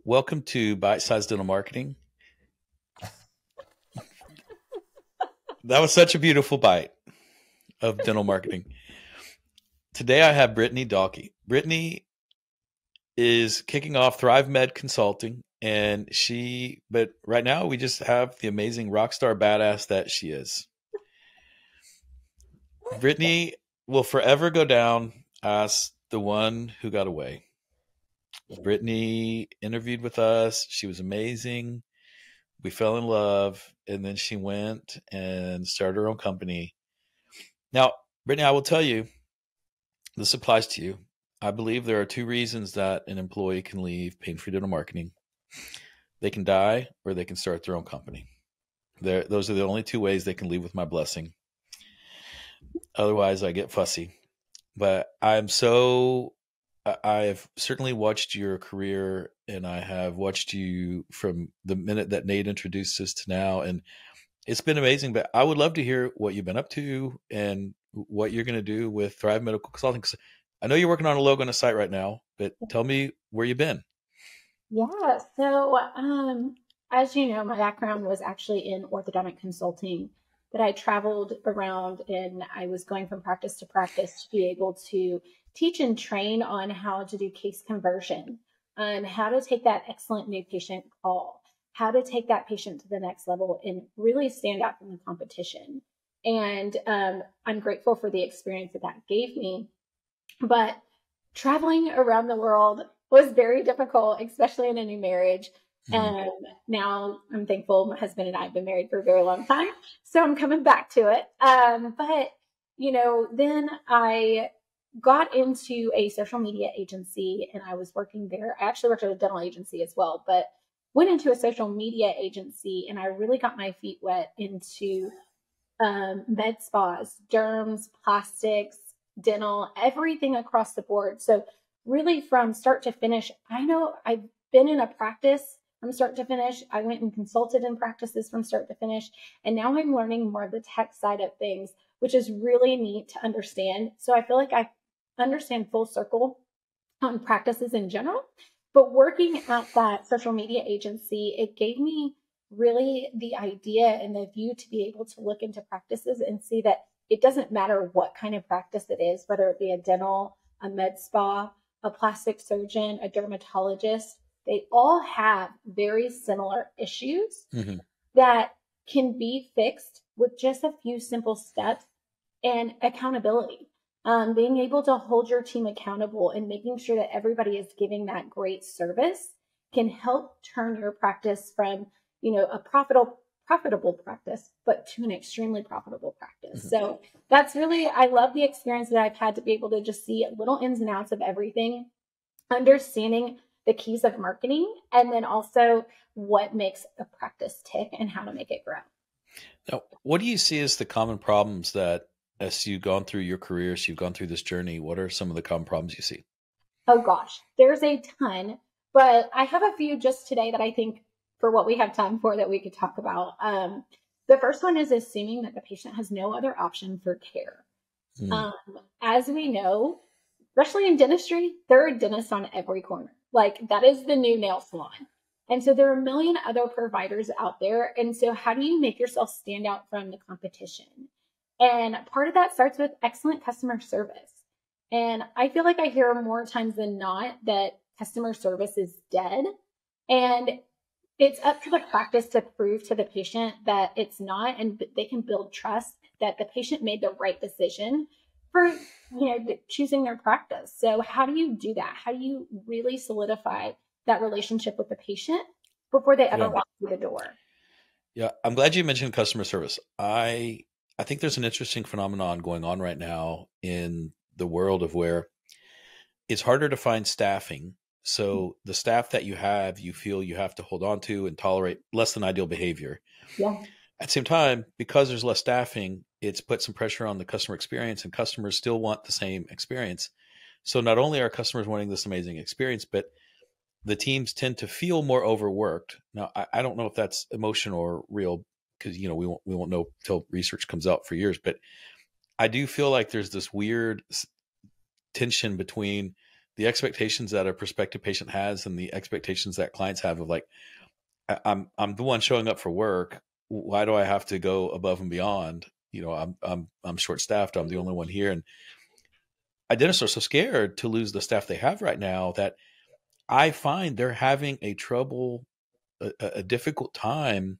Welcome to Bite Size Dental Marketing. That was such a beautiful bite of dental marketing. Today I have Brittany Dalkey. Brittany is kicking off Thrive Med Consulting, but right now we just have the amazing rock star badass that she is. Brittany will forever go down as the one who got away. Brittany interviewed with us. She was amazing. We fell in love, and then she went and started her own company. Now, Brittany, I will tell you, this applies to you. I believe there are two reasons that an employee can leave Pain-Free Dental Marketing. They can die or they can start their own company. Those are the only two ways they can leave with my blessing. Otherwise, I get fussy. But I have certainly watched your career, and I have watched you from the minute that Nate introduced us to now, and it's been amazing. But I would love to hear what you've been up to and what you're going to do with Thrive Medical Consulting. I know you're working on a logo and a site right now, but tell me where you've been. Yeah, so as you know, my background was actually in orthodontic consulting, but I traveled around and I was going from practice to practice to be able to teach and train on how to do case conversion, how to take that excellent new patient call, how to take that patient to the next level and really stand out from the competition. And I'm grateful for the experience that that gave me. But traveling around the world was very difficult, especially in a new marriage. And now I'm thankful my husband and I have been married for a very long time. So I'm coming back to it. But, then I got into a social media agency and I was working there. I actually worked at a dental agency as well, but went into a social media agency and I really got my feet wet into med spas, derms, plastics, dental, everything across the board. So really from start to finish, I know I've been in a practice from start to finish. I went and consulted in practices from start to finish. And now I'm learning more of the tech side of things, which is really neat to understand. So I feel like I understand full circle on practices in general, but working at that social media agency, it gave me really the idea and the view to be able to look into practices and see that it doesn't matter what kind of practice it is, whether it be a dental, a med spa, a plastic surgeon, a dermatologist, they all have very similar issues that can be fixed with just a few simple steps and accountability. Being able to hold your team accountable and making sure that everybody is giving that great service can help turn your practice from, a profitable practice, but to an extremely profitable practice. So that's really, I love the experience that I've had to be able to just see little ins and outs of everything, understanding the keys of marketing, and then also what makes a practice tick and how to make it grow. Now, what do you see as the common problems that, as you've gone through your career, as you've gone through this journey, what are some of the common problems you see? Oh gosh, there's a ton, but I have a few just today that I think for what we have time for that we could talk about. The first one is assuming that the patient has no other option for care. As we know, especially in dentistry, there are dentists on every corner. Like that is the new nail salon. And so there are a million other providers out there. And so how do you make yourself stand out from the competition? And part of that starts with excellent customer service. And I feel like I hear more times than not that customer service is dead. And it's up to the practice to prove to the patient that it's not, and they can build trust that the patient made the right decision for choosing their practice. So how do you do that? How do you really solidify that relationship with the patient before they ever walk through the door? Yeah, I'm glad you mentioned customer service. I think there's an interesting phenomenon going on right now in the world of where it's harder to find staffing. So the staff that you have, you feel you have to hold on to and tolerate less than ideal behavior. Yeah. At the same time, because there's less staffing, it's put some pressure on the customer experience, and customers still want the same experience. So not only are customers wanting this amazing experience, but the teams tend to feel more overworked. Now, I don't know if that's emotional or real, because we won't know till research comes out for years. But I do feel like there's this weird tension between the expectations that a prospective patient has and the expectations that clients have of like, I'm the one showing up for work. Why do I have to go above and beyond? You know, I'm short staffed. I'm the only one here. And dentists are so scared to lose the staff they have right now that I find they're having a difficult time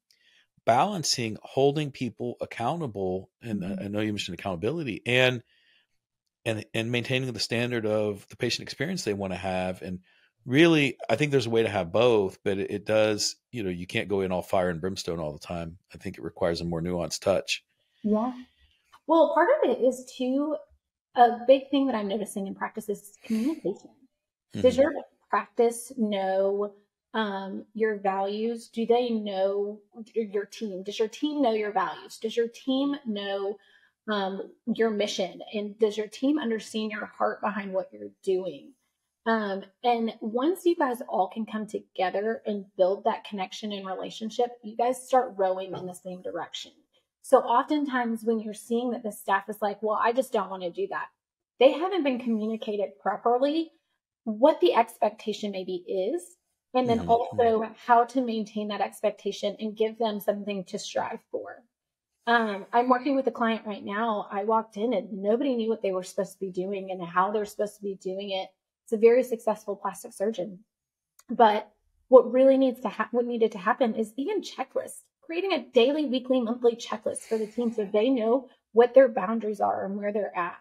balancing holding people accountable. And I know you mentioned accountability and maintaining the standard of the patient experience they want to have. And really, I think there's a way to have both, but it does, you know, you can't go in all fire and brimstone all the time. I think it requires a more nuanced touch. Yeah. Well, part of it is too, a big thing that I'm noticing in practice is communication. Does Mm-hmm. your practice know your values? Do they know your team? Does your team know your values? Does your team know your mission? And does your team understand your heart behind what you're doing? And once you guys all can come together and build that connection and relationship, you guys start rowing in the same direction. So oftentimes when you're seeing that the staff is like, well, I just don't want to do that, they haven't been communicated properly what the expectation maybe is, and then Mm-hmm. also how to maintain that expectation and give them something to strive for. I'm working with a client right now. I walked in and nobody knew what they were supposed to be doing and how they're supposed to be doing it. It's a very successful plastic surgeon. But what really what needed to happen is even checklists, creating a daily, weekly, monthly checklist for the team so they know what their boundaries are and where they're at.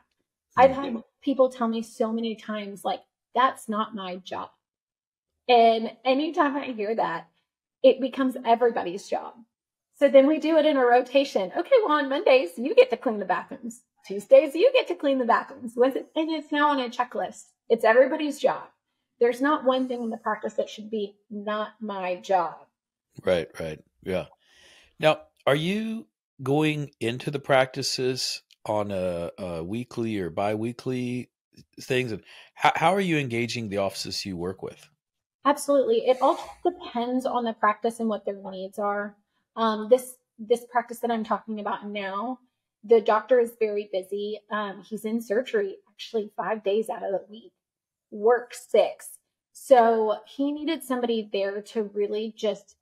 I've had people tell me so many times, like, that's not my job. And anytime I hear that, it becomes everybody's job. So then we do it in a rotation. Okay, well, on Mondays, you get to clean the bathrooms. Tuesdays, you get to clean the bathrooms. And it's now on a checklist. It's everybody's job. There's not one thing in the practice that should be not my job. Right, right. Yeah. Now, are you going into the practices on a weekly or biweekly things? And how are you engaging the offices you work with? Absolutely. It all depends on the practice and what their needs are. This practice that I'm talking about now, the doctor is very busy. He's in surgery actually 5 days out of the week, works 6. So he needed somebody there to really just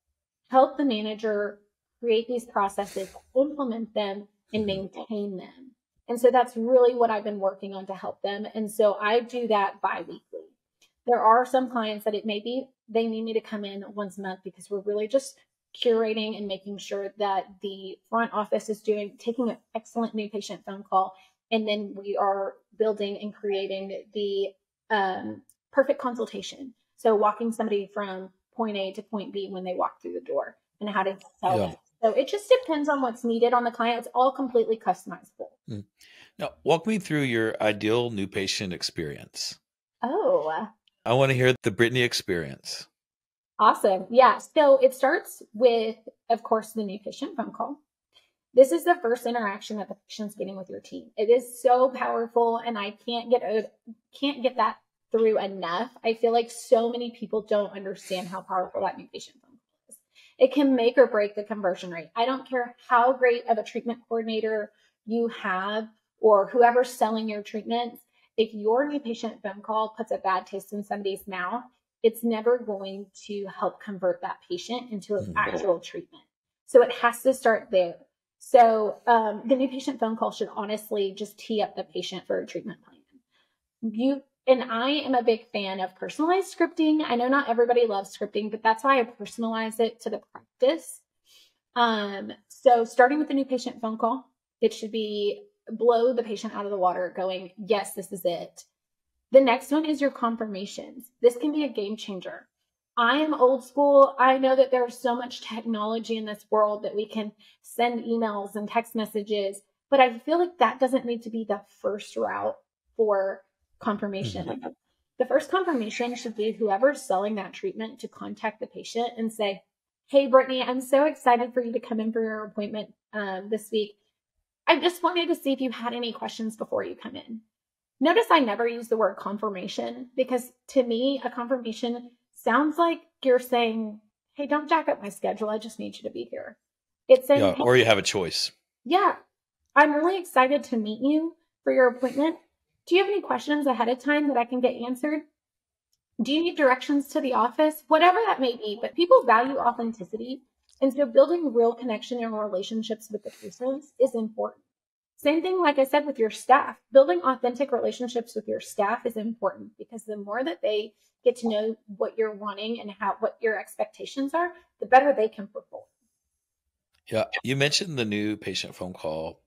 help the manager create these processes, implement them, and maintain them. And so that's really what I've been working on to help them. And so I do that bi-weekly. There are some clients that it may be they need me to come in once a month because we're really just curating and making sure that the front office is taking an excellent new patient phone call. And then we are building and creating the perfect consultation. So walking somebody from point A to point B when they walk through the door and how to tell them. So it just depends on what's needed on the client. It's all completely customizable. Now, walk me through your ideal new patient experience. Oh, I want to hear the Brittany experience. awesome. Yeah. So it starts with, of course, the new patient phone call. This is the first interaction that the patient's getting with your team. It is so powerful, and I can't get that through enough. I feel like so many people don't understand how powerful that new patient phone call is. It can make or break the conversion rate. I don't care how great of a treatment coordinator you have or whoever's selling your treatments. If your new patient phone call puts a bad taste in somebody's mouth, it's never going to help convert that patient into an actual treatment. So it has to start there. So the new patient phone call should honestly just tee up the patient for a treatment plan. And I am a big fan of personalized scripting. I know not everybody loves scripting, but that's why I personalize it to the practice. So starting with the new patient phone call, it should be blow the patient out of the water going, yes, this is it. The next one is your confirmations. This can be a game changer. I am old school. I know that there's so much technology in this world that we can send emails and text messages, but I feel like that doesn't need to be the first route for confirmation. Mm-hmm. The first confirmation should be whoever's selling that treatment to contact the patient and say, hey, Brittany, I'm so excited for you to come in for your appointment this week. I just wanted to see if you had any questions before you come in. Notice I never use the word confirmation because to me, a confirmation sounds like you're saying, hey, don't jack up my schedule. I just need you to be here. It's saying, or you have a choice. Yeah, I'm really excited to meet you for your appointment. Do you have any questions ahead of time that I can get answered? Do you need directions to the office? Whatever that may be, but people value authenticity. And so building real connection and relationships with the patients is important. Same thing, like I said, with your staff. Building authentic relationships with your staff is important because the more that they get to know what you're wanting and what your expectations are, the better they can perform. Yeah. You mentioned the new patient phone call.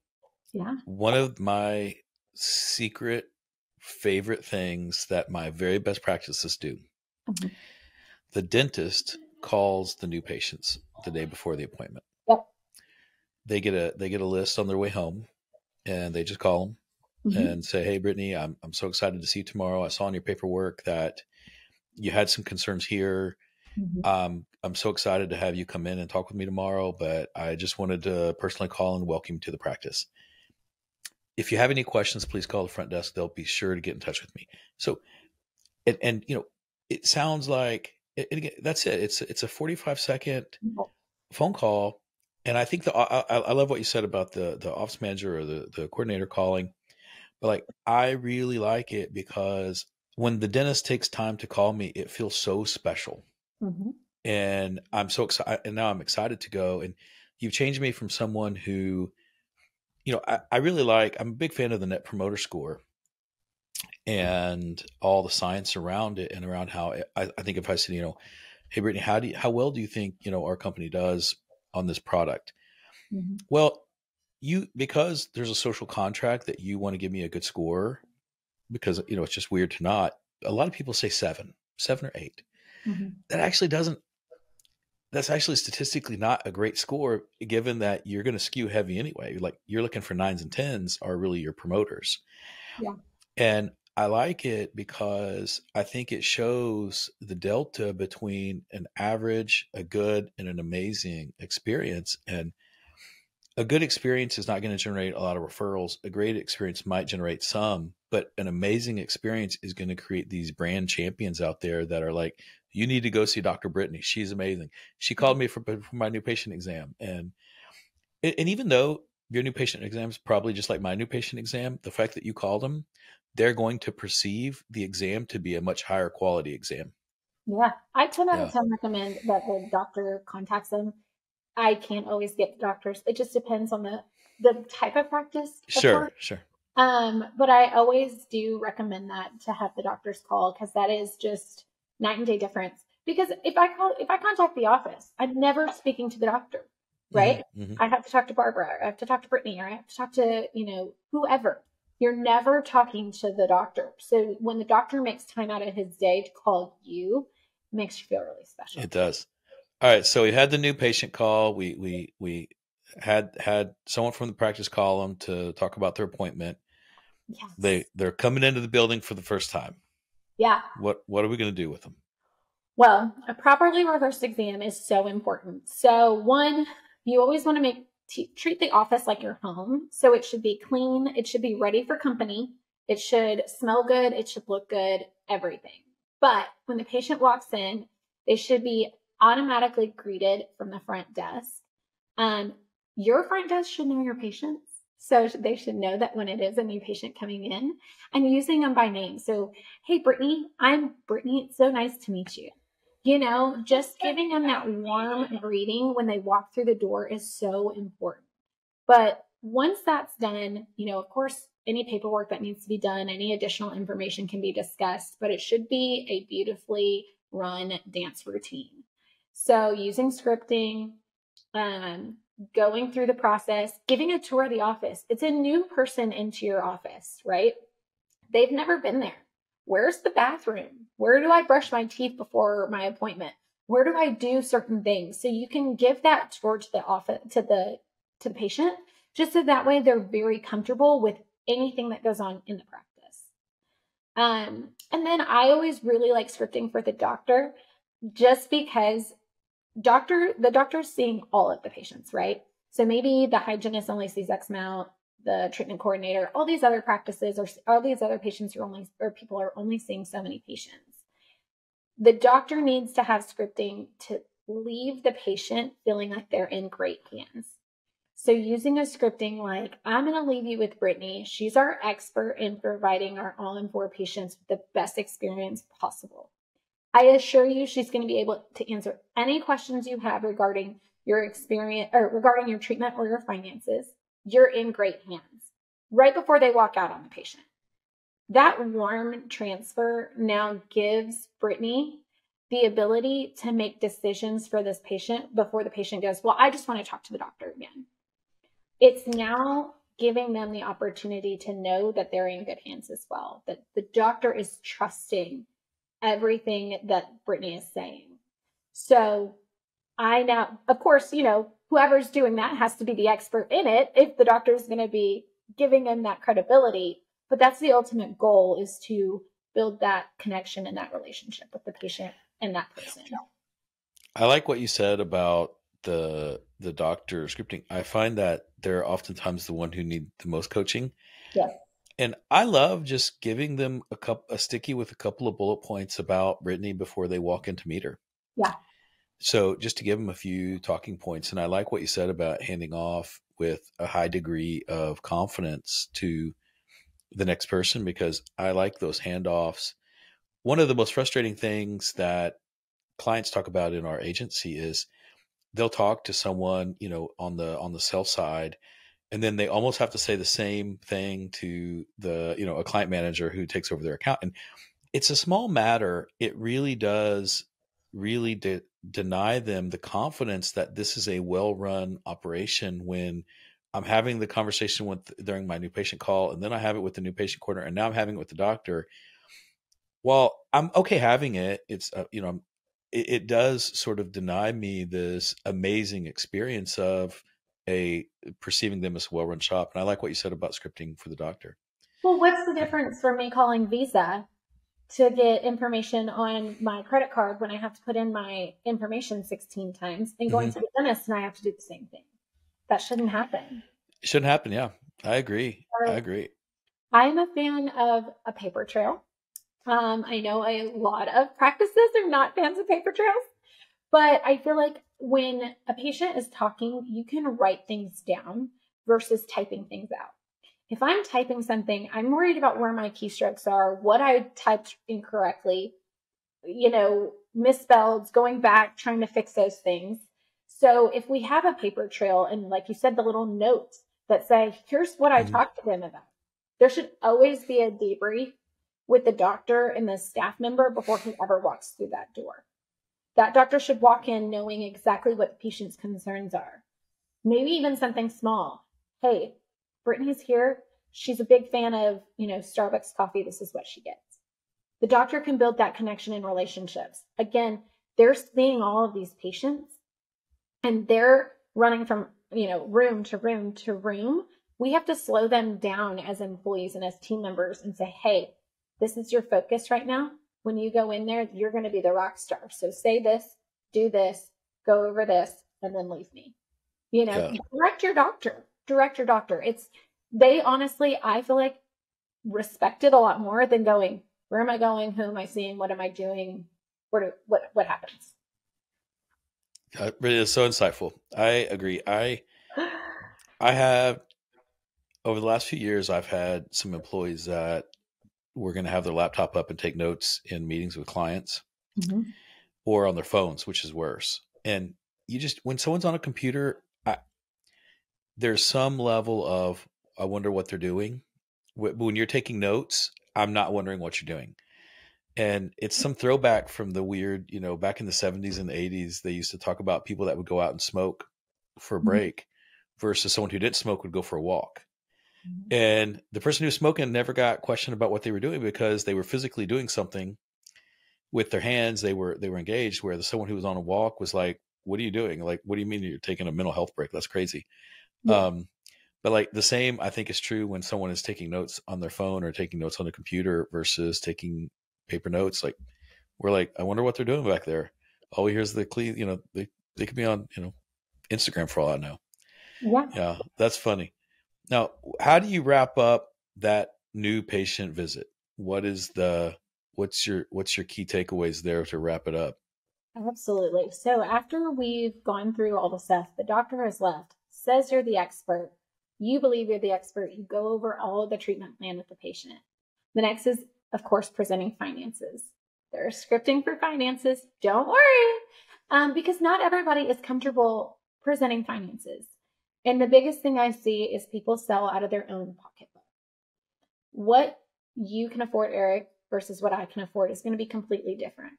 Yeah. One of my secret favorite things that my very best practices do, Mhm. the dentist calls the new patients the day before the appointment. Yep. They get a list on their way home, and they just call them Mhm. and say, "Hey, Brittany, I'm so excited to see you tomorrow. I saw in your paperwork that you had some concerns here. Mhm. I'm so excited to have you come in and talk with me tomorrow, but I just wanted to personally call and welcome you to the practice. If you have any questions, please call the front desk. They'll be sure to get in touch with me." So, and it sounds like again, that's it. It's a 45-second phone call, and I think I love what you said about the office manager or the coordinator calling. But like, I really like it because when the dentist takes time to call me, it feels so special, Mhm. and I'm so excited. And now I'm excited to go. And you've changed me from someone who, I really like. I'm a big fan of the Net Promoter Score and all the science around it, and around how I think if I said, "Hey, Brittany, how well do you think our company does on this product?" Mhm. Well, because there's a social contract that you want to give me a good score, because it's just weird to not. A lot of people say 7 or 8. Mhm. That actually doesn't. That's actually statistically not a great score, given that you're going to skew heavy anyway. Like, you're looking for 9s and 10s are really your promoters. Yeah. And I like it because I think it shows the delta between an average, a good, and an amazing experience. And a good experience is not going to generate a lot of referrals. A great experience might generate some, but an amazing experience is going to create these brand champions out there that are like, "You need to go see Dr. Brittany. She's amazing. She called me for my new patient exam." And even though your new patient exam is probably just like my new patient exam, the fact that you called them, they're going to perceive the exam to be a much higher quality exam. Yeah. I 10 out of Yeah. 10 recommend that the doctor contacts them. I can't always get the doctors. It just depends on the type of practice, of Sure, course. sure. But I always do recommend that to have the doctors call because that is just night and day difference. Because if I contact the office, I'm never speaking to the doctor, Hmm. right? Hmm. I have to talk to Barbara, or I have to talk to Brittany, or I have to talk to, whoever. You're never talking to the doctor. So when the doctor makes time out of his day to call you, it makes you feel really special. It does. All right, so we had the new patient call. We had someone from the practice call them to talk about their appointment. Yes. They're coming into the building for the first time. Yeah. What are we going to do with them? Well, a properly reversed exam is so important. So, one, you always want to treat the office like your home. So, it should be clean, it should be ready for company, it should smell good, it should look good, everything. But when the patient walks in, they should be automatically greeted from the front desk. Um, your front desk should know your patients. So they should know that when it is a new patient coming in, and using them by name. So, hey, Brittany, I'm Brittany. It's so nice to meet you. Just giving them that warm greeting when they walk through the door is so important. But once that's done, of course, any paperwork that needs to be done, any additional information can be discussed, but it should be a beautifully run dance routine. So using scripting, um, going through the process, giving a tour of the office. It's a new person into your office, right? They've never been there. Where's the bathroom? Where do I brush my teeth before my appointment? Where do I do certain things? So you can give that tour to the office to the patient, just so that way they're very comfortable with anything that goes on in the practice. And then I always really like scripting for the doctor, just because the doctor's seeing all of the patients, right? So maybe the hygienist only sees X amount, the treatment coordinator, all these other practices, or all these other patients or people are only seeing so many patients. The doctor needs to have scripting to leave the patient feeling like they're in great hands. So using a scripting like, "I'm going to leave you with Brittany. She's our expert in providing our all-in-4 patients with the best experience possible. I assure you she's going to be able to answer any questions you have regarding your experience or regarding your treatment or your finances. You're in great hands right before they walk out on the patient. That warm transfer now gives Brittany the ability to make decisions for this patient before the patient goes, well, I just want to talk to the doctor again. It's now giving them the opportunity to know that they're in good hands as well, that the doctor is trusting everything that Brittany is saying. So I now, of course, whoever's doing that has to be the expert in it if the doctor is going to be giving them that credibility. But that's the ultimate goal, is to build that connection and that relationship with the patient and that person. I like what you said about the doctor scripting. I find that they're oftentimes the one who need the most coaching. Yeah. And I love just giving them a sticky with a couple of bullet points about Brittany before they walk in to meet her. Yeah. So just to give them a few talking points. And I like what you said about handing off with a high degree of confidence to the next person, because I like those handoffs. One of the most frustrating things that clients talk about in our agency is they'll talk to someone, on the sell side, and then they almost have to say the same thing to the, a client manager who takes over their account. And it's a small matter. It really does deny them the confidence that this is a well-run operation when I'm having the conversation during my new patient call, and then I have it with the new patient coordinator, and now I'm having it with the doctor. While I'm okay having it, it's, it does sort of deny me this amazing experience of perceiving them as a well-run shop. And I like what you said about scripting for the doctor. Well, what's the difference for me calling Visa to get information on my credit card when I have to put in my information 16 times, and going to the dentist and I have to do the same thing? That shouldn't happen. It shouldn't happen. Yeah, I agree. I'm a fan of a paper trail. I know a lot of practices are not fans of paper trails, but I feel like when a patient is talking, you can write things down versus typing things out. If I'm typing something, I'm worried about where my keystrokes are, what I typed incorrectly, misspelled, going back, trying to fix those things. So if we have a paper trail and, like you said, the little notes that say, here's what I talked to them about, there should always be a debrief with the doctor and the staff member before he ever walks through that door. That doctor should walk in knowing exactly what the patient's concerns are. Maybe even something small. Hey, Brittany's here. She's a big fan of, Starbucks coffee. This is what she gets. The doctor can build that connection in relationships. Again, they're seeing all of these patients and they're running from, room to room to room. We have to slow them down as employees and as team members and say, hey, this is your focus right now. When you go in there, you're going to be the rock star. So say this, do this, go over this, and then leave me. Direct your doctor. They honestly, I feel like, respect it a lot more than going, where am I going? Who am I seeing? What am I doing? What happens? It is so insightful. I agree. I have, over the last few years, I've had some employees that were going to have their laptop up and take notes in meetings with clients or on their phones, which is worse. And when someone's on a computer, there's some level of, I wonder what they're doing. When you're taking notes, I'm not wondering what you're doing. And it's some throwback from the weird, back in the 70s and the 80s, they used to talk about people that would go out and smoke for a break versus someone who didn't smoke would go for a walk. And the person who was smoking never got questioned about what they were doing because they were physically doing something with their hands. They were engaged, where someone who was on a walk was like, what are you doing? Like, what do you mean you're taking a mental health break? That's crazy. Yeah. But like the same, I think, is true when someone is taking notes on their phone or taking notes on a computer versus taking paper notes. Like, we're like, I wonder what they're doing back there. All we hear is they could be on, Instagram for all I know. Yeah, that's funny. Now, how do you wrap up that new patient visit? What's your key takeaways there to wrap it up? Absolutely. So after we've gone through all the stuff, the doctor has left, says you're the expert. You believe you're the expert. You go over all of the treatment plan with the patient. The next is, of course, presenting finances. There's scripting for finances. Don't worry. Because not everybody is comfortable presenting finances. And the biggest thing I see is people sell out of their own pocketbook. What you can afford, Eric, versus what I can afford is going to be completely different.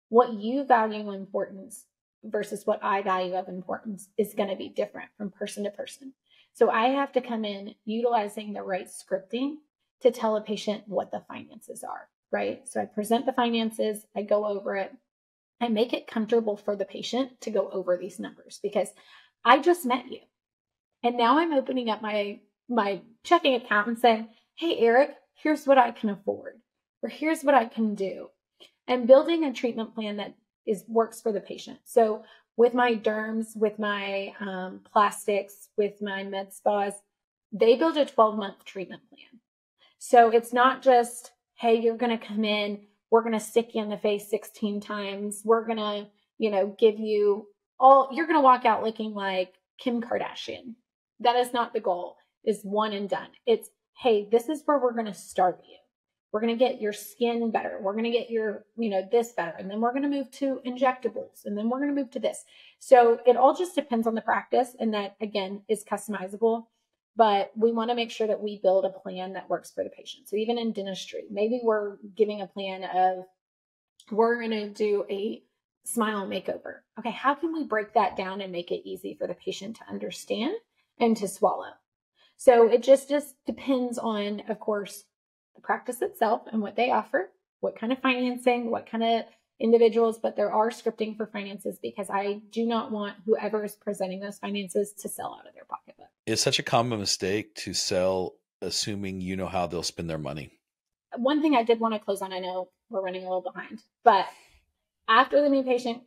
What you value importance versus what I value of importance is going to be different from person to person. So I have to come in utilizing the right scripting to tell a patient what the finances are, right? So I present the finances, I go over it, I make it comfortable for the patient to go over these numbers because I just met you. And now I'm opening up my checking account and saying, hey, Eric, here's what I can afford, or here's what I can do. And building a treatment plan that works for the patient. So with my derms, with my plastics, with my med spas, they build a 12-month treatment plan. So it's not just, hey, you're going to come in, we're going to stick you in the face 16 times. We're going to, give you you're going to walk out looking like Kim Kardashian. That is not the goal. It's one and done. It's, hey, this is where we're going to start you. We're going to get your skin better. We're going to get your, this better. And then we're going to move to injectables. And then we're going to move to this. So it all just depends on the practice. And that, again, is customizable. But we want to make sure that we build a plan that works for the patient. So even in dentistry, maybe we're giving a plan of, we're going to do a smile makeover. Okay, how can we break that down and make it easy for the patient to understand and to swallow? So it just depends on, of course, the practice itself and what they offer, what kind of financing, what kind of individuals, but there are scripting for finances because I do not want whoever is presenting those finances to sell out of their pocketbook. It's such a common mistake to sell assuming you know how they'll spend their money. One thing I did want to close on, I know we're running a little behind, but after the new patient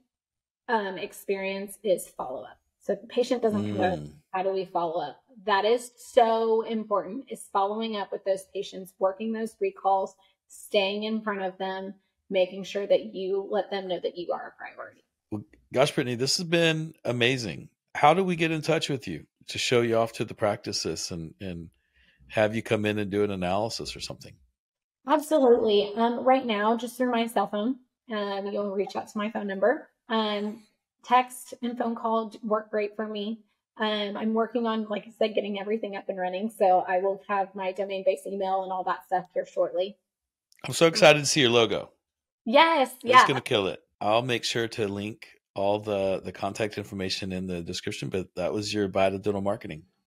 experience is follow-up. So if the patient doesn't know, how do we follow up? That is so important, is following up with those patients, working those recalls, staying in front of them, making sure that you let them know that you are a priority. Well, gosh, Brittany, this has been amazing. How do we get in touch with you to show you off to the practices and have you come in and do an analysis or something? Absolutely. Right now, just through my cell phone, you'll reach out to my phone number. Text and phone call work great for me. I'm working on, like I said, getting everything up and running. So I will have my domain-based email and all that stuff here shortly. I'm so excited to see your logo. Yes. Yeah. It's going to kill it. I'll make sure to link all the contact information in the description, but that was your Biote Dental Marketing.